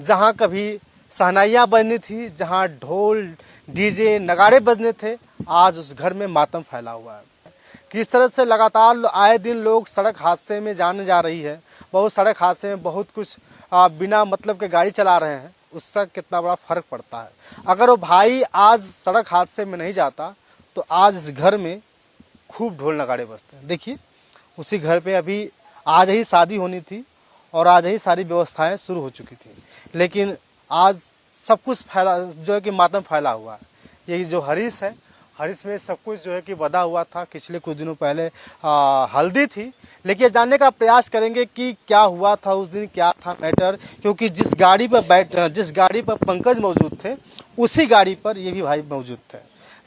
जहाँ कभी शहनाइयाँ बजनी थी, जहाँ ढोल डीजे नगाड़े बजने थे, आज उस घर में मातम फैला हुआ है। किस तरह से लगातार आए दिन लोग सड़क हादसे में जाने जा रही है, बहुत सड़क हादसे में बहुत कुछ बिना मतलब के गाड़ी चला रहे हैं, उसका कितना बड़ा फर्क पड़ता है। अगर वो भाई आज सड़क हादसे में नहीं जाता तो आज इस घर में खूब ढोल नगाड़े बजते हैं। देखिए उसी घर पे अभी आज ही शादी होनी थी और आज ही सारी व्यवस्थाएं शुरू हो चुकी थी, लेकिन आज सब कुछ फैला जो है कि मातम फैला हुआ है। ये जो हरीश है, हरीश में सब कुछ जो है कि बधा हुआ था। पिछले कुछ दिनों पहले हल्दी थी, लेकिन जानने का प्रयास करेंगे कि क्या हुआ था उस दिन, क्या था मैटर, क्योंकि जिस गाड़ी पर पंकज मौजूद थे उसी गाड़ी पर ये भी भाई मौजूद थे।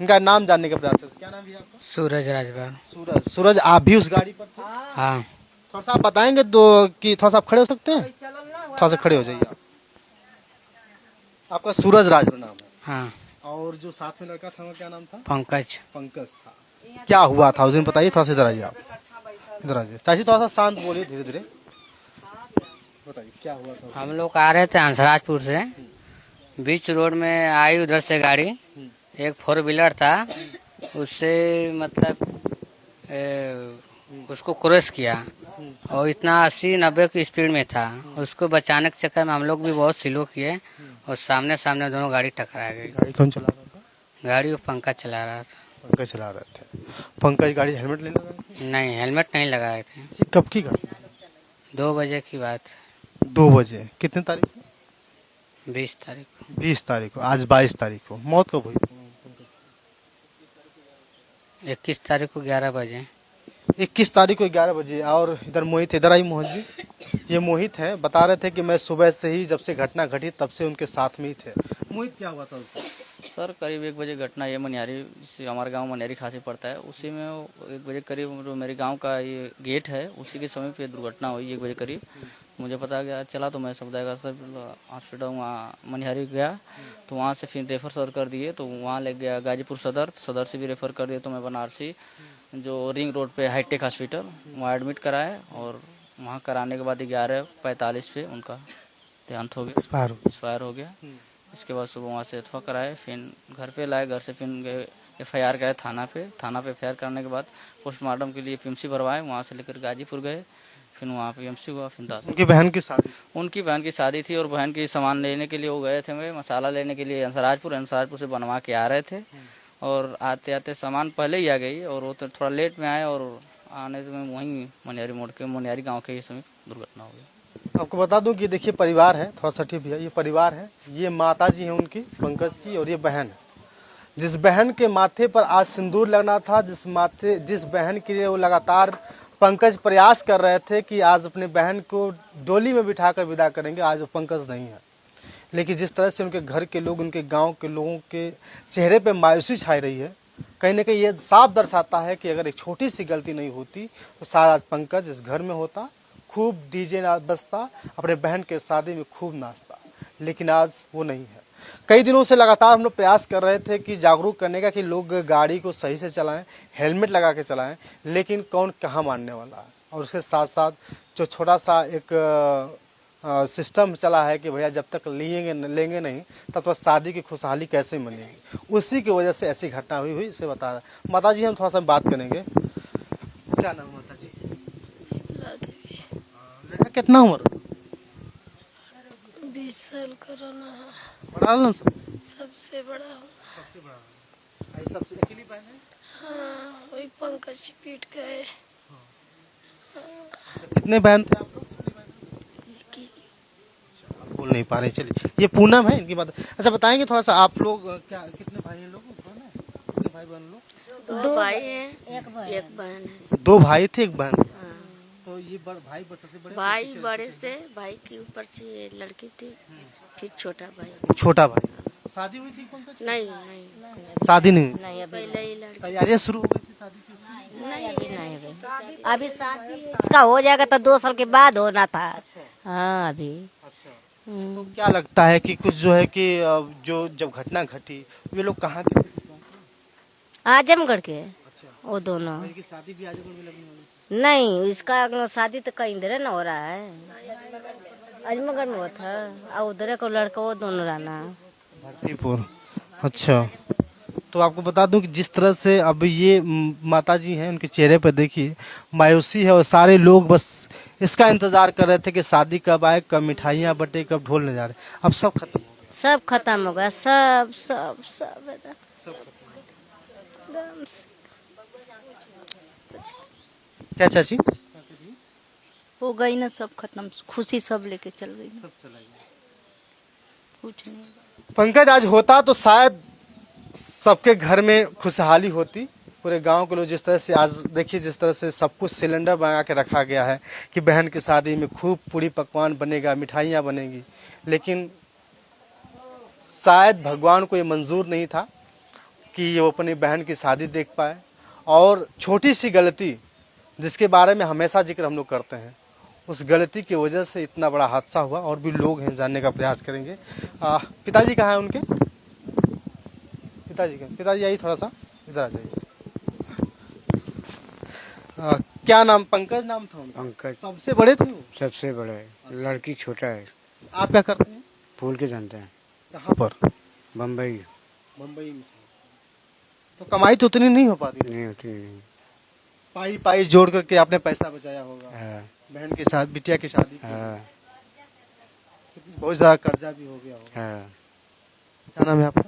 इनका नाम जानने का प्रयास करें। क्या नाम है आपका? सूरज राजभर। सूरज, आप भी उस गाड़ी पर थे? हाँ। थोड़ा सा आप बताएंगे तो कि थोड़ा सा आप खड़े हो सकते हैं? थोड़ा सा खड़े हो जाइए आप। आपका सूरज राजभर नाम है? हाँ। और जो साथ में लड़का था वो क्या नाम था? पंकज। पंकज था। क्या हुआ था उस दिन बताइए, थोड़ा सा इधर आइए आप, इधर आइए चाची, थोड़ा सा शांत बोलिए, धीरे धीरे बताइए क्या हुआ था। हम लोग आ रहे थे हंसराजपुर से, बीच रोड में आई उधर से गाड़ी, एक 4 व्हीलर था, उससे मतलब उसको क्रॉस किया और इतना 80-90 की स्पीड में था। उसको बचाने के चक्कर में हम लोग भी बहुत स्लो किए और सामने सामने दोनों गाड़ी टकरा गई। गाड़ी कौन चला रहा था? गाड़ी वो पंकज चला रहा था। पंकज चला रहे थे। पंकज गाड़ी हेलमेट नहीं लगाए? नहीं, हेलमेट नहीं लगाए थे। कब की घटना? 2 बजे की बात। 2 बजे। कितने तारीख को? 20 तारीख को। 20 तारीख को। आज 22 तारीख को। मौत कब हुई? 21 तारीख को 11 बजे। 21 तारीख को 11 बजे। और इधर मोहित, इधर आई मोहित जी। ये मोहित है, बता रहे थे कि मैं सुबह से ही जब से घटना घटी तब से उनके साथ में ही थे। मोहित क्या हुआ था उस दिन? सर करीब 1 बजे घटना, ये मनियारी से हमारे गांव मनियारी खासी पड़ता है, उसी में 1 बजे करीब जो मेरे गांव का ये गेट है उसी के समय पे दुर्घटना हुई 1 बजे करीब। मुझे पता गया चला तो मैं समुदाय का हॉस्पिटल वहाँ मनिहारी गया, तो वहाँ से फिर रेफ़र सर कर दिए, तो वहाँ ले गया गाजीपुर सदर से भी रेफ़र कर दिए, तो मैं बनारसी जो रिंग रोड पे हाईटेक हॉस्पिटल वहाँ एडमिट कराए और वहाँ कराने के बाद 11:45 पे उनका देहांत हो गया, एक्सपायर हो गया। इसके बाद सुबह वहाँ से अथवा कराए, फिर घर पे लाए, घर से फिर गए FIR कराए थाना पे FIR करने के बाद पोस्टमार्टम के लिए PMC भरवाए, वहाँ से लेकर गाजीपुर गए, फिर वहाँ PMC हुआ, फिर 10। उनकी बहन की शादी थी और बहन की सामान लेने के लिए वो गए थे, वे मसाला लेने के लिए हंसराजपुर से बनवा के आ रहे थे और आते आते सामान पहले ही आ गई और वो तो थोड़ा लेट में आए और आने में वहीं मनियारी मोड़ के मनियारी गाँव के समीप दुर्घटना हो गई। आपको बता दूं कि देखिए परिवार है, थोड़ा सा ठीक भैया, ये परिवार है, ये माता जी हैं उनकी पंकज की और ये बहन है। जिस बहन के माथे पर आज सिंदूर लगना था, जिस बहन के लिए वो लगातार पंकज प्रयास कर रहे थे कि आज अपने बहन को डोली में बिठाकर विदा करेंगे, आज वो पंकज नहीं है। लेकिन जिस तरह से उनके घर के लोग, उनके गाँव के लोगों के चेहरे पर मायूसी छाई रही है, कहीं ना कहीं ये साफ दर्शाता है कि अगर एक छोटी सी गलती नहीं होती तो शायद आज पंकज इस घर में होता, खूब डीजे बजता, अपने बहन के शादी में खूब नाचता, लेकिन आज वो नहीं है। कई दिनों से लगातार हम लोग प्रयास कर रहे थे कि जागरूक करने का कि लोग गाड़ी को सही से चलाएं, हेलमेट लगा के चलाएं, लेकिन कौन कहाँ मानने वाला है। और उसके साथ साथ जो छोटा सा एक सिस्टम चला है कि भैया जब तक लेंगे नहीं तब तक शादी की खुशहाली कैसे मनेगी, उसी की वजह से ऐसी घटना हुई इसे बता रहा है। माता जी हम थोड़ा सा बात करेंगे। क्या नाम है माता जी? लड़का कितना उम्र? 20 साल का रहना है। बड़ा ना सबसे बड़ा हूँ। सबसे बड़ा। सबसे अकेली बहन है? हाँ, वही पंकज की पीट गए। कितने बहन थे आप लोग? आप बोल नहीं पा रहे, चलिए। ये पूनम है इनकी बात। अच्छा बताएंगे थोड़ा सा, आप लोग क्या कितने भाई हैं लोग? कितने भाई बहन लोग? 2 भाई हैं, एक बहन है। 2 भाई थे, 1 बहन। तो ये भाई सबसे बड़े? भाई बड़े से, भाई की ऊपर से लड़की थी, फिर छोटा भाई। शादी हुई थी पंकज? नहीं शादी नहीं। पहले ही लड़की। तैयारियां शुरू हो गई थी शादी की? नहीं अभी शादी इसका हो जाएगा तो 2 साल के बाद होना था। हाँ अभी। अच्छा, तो क्या लगता है कि कुछ जो है कि जो जब घटना घटी वे लोग कहाँ के थे? आजमगढ़ के। वो दोनों। इनकी शादी भी आजमगढ़ में लगने वाली थी? नहीं, इसका शादी तो कहीं इधर न हो रहा है। अजमगढ़ में वो था और उधर को लड़का वो दोनों रहना। भरतीपुर। अच्छा, तो आपको बता दूं कि जिस तरह से अब ये माता जी हैं, उनके चेहरे पर देखिए मायूसी है और सारे लोग बस इसका इंतजार कर रहे थे कि शादी कब आए, कब मिठाइयाँ बटे, कब ढोल नजारे। अब सब खत्म हो गया। सब खत्म हो गया, सब सब सब एकदम से। क्या चाची? हो गई ना, सब खत्म, खुशी सब लेके चल गई ना, सब चला गया। कुछ नहीं। पंकज आज होता तो शायद सबके घर में खुशहाली होती, पूरे गांव के लोग जिस तरह से आज देखिए जिस तरह से सब कुछ सिलेंडर बना के रखा गया है कि बहन की शादी में खूब पूरी पकवान बनेगा, मिठाइयाँ बनेंगी, लेकिन शायद भगवान को ये मंजूर नहीं था कि वो अपनी बहन की शादी देख पाए। और छोटी सी गलती जिसके बारे में हमेशा जिक्र हम लोग करते हैं, उस गलती की वजह से इतना बड़ा हादसा हुआ। और भी लोग हैं, जानने का प्रयास करेंगे। पिताजी कहाँ हैं उनके? पिताजी आइए, थोड़ा सा इधर आ जाइए। क्या नाम? पंकज नाम था उनका? पंकज सबसे बड़े थे वो? सबसे बड़ा है, लड़की छोटा है। आप क्या करते हैं? फूल के जानते हैं, कहाँ पर? बम्बई। मुंबई में। तो कमाई तो उतनी नहीं हो पाती? नहीं होती नहीं। पाई पाई जोड़ करके आपने पैसा बचाया होगा हाँ, बहन के साथ, बिटिया की शादी के लिए। हाँ, बहुत ज्यादा कर्जा भी हो गया होगा। हाँ। क्या नाम है आपका?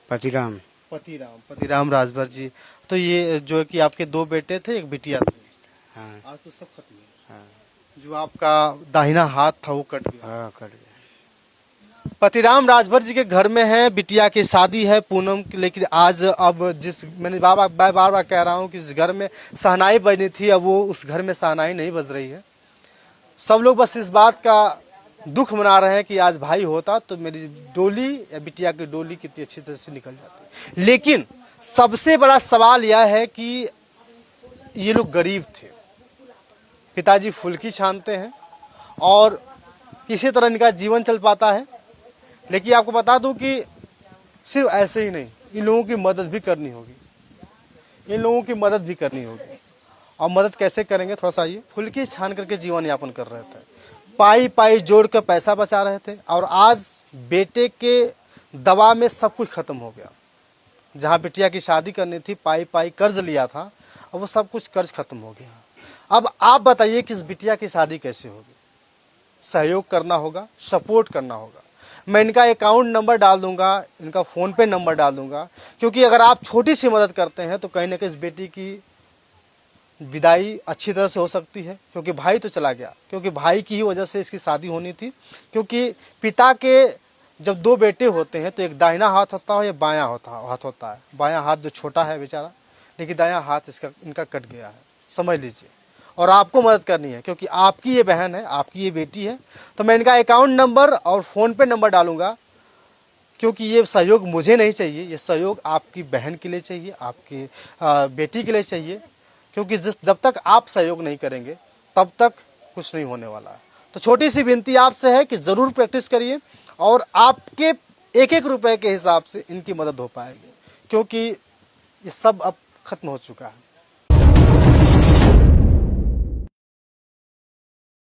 पतिराम। पतिराम राजभर जी। तो ये जो है कि आपके दो बेटे थे, एक बिटिया थी। हाँ, आज तो सब खत्म है। हाँ, जो आपका दाहिना हाथ था वो कट गया। हाँ, कट गया। पतिराम राजभर जी के घर में है, बिटिया की शादी है पूनम की, लेकिन आज अब जिस मैंने बार बार कह रहा हूँ कि जिस घर में शहनाई बजनी थी, अब वो उस घर में शहनाई नहीं बज रही है। सब लोग बस इस बात का दुख मना रहे हैं कि आज भाई होता तो मेरी डोली या बिटिया की डोली कितनी अच्छी तरह से निकल जाती। लेकिन सबसे बड़ा सवाल यह है कि ये लोग गरीब थे, पिताजी फुल्की छानते हैं और किसी तरह इनका जीवन चल पाता है। लेकिन आपको बता दूं कि सिर्फ ऐसे ही नहीं, इन लोगों की मदद भी करनी होगी, इन लोगों की मदद भी करनी होगी। और मदद कैसे करेंगे, थोड़ा सा आइए। फुल्की छान करके जीवन यापन कर रहे थे, पाई पाई जोड़ कर पैसा बचा रहे थे, और आज बेटे के दवा में सब कुछ खत्म हो गया। जहाँ बिटिया की शादी करनी थी, पाई पाई कर्ज लिया था, अब वो सब कुछ कर्ज खत्म हो गया। अब आप बताइए कि इस बिटिया की शादी कैसे होगी? सहयोग करना होगा, सपोर्ट करना होगा। मैं इनका अकाउंट नंबर डाल दूंगा, इनका फ़ोन पे नंबर डाल दूंगा, क्योंकि अगर आप छोटी सी मदद करते हैं तो कहीं ना कहीं इस बेटी की विदाई अच्छी तरह से हो सकती है। क्योंकि भाई तो चला गया, क्योंकि भाई की ही वजह से इसकी शादी होनी थी। क्योंकि पिता के जब दो बेटे होते हैं तो एक दाहिना हाथ होता है या बायां हाथ होता है। बायां हाथ जो छोटा है बेचारा, लेकिन दायां हाथ इनका कट गया है, समझ लीजिए। और आपको मदद करनी है क्योंकि आपकी ये बहन है, आपकी ये बेटी है। तो मैं इनका अकाउंट नंबर और फ़ोन पे नंबर डालूंगा, क्योंकि ये सहयोग मुझे नहीं चाहिए, ये सहयोग आपकी बहन के लिए चाहिए, आपकी बेटी के लिए चाहिए। क्योंकि जब तक आप सहयोग नहीं करेंगे तब तक कुछ नहीं होने वाला है। तो छोटी सी विनती आपसे है कि ज़रूर प्रैक्टिस करिए और आपके एक एक रुपए के हिसाब से इनकी मदद हो पाएगी, क्योंकि ये सब अब खत्म हो चुका है।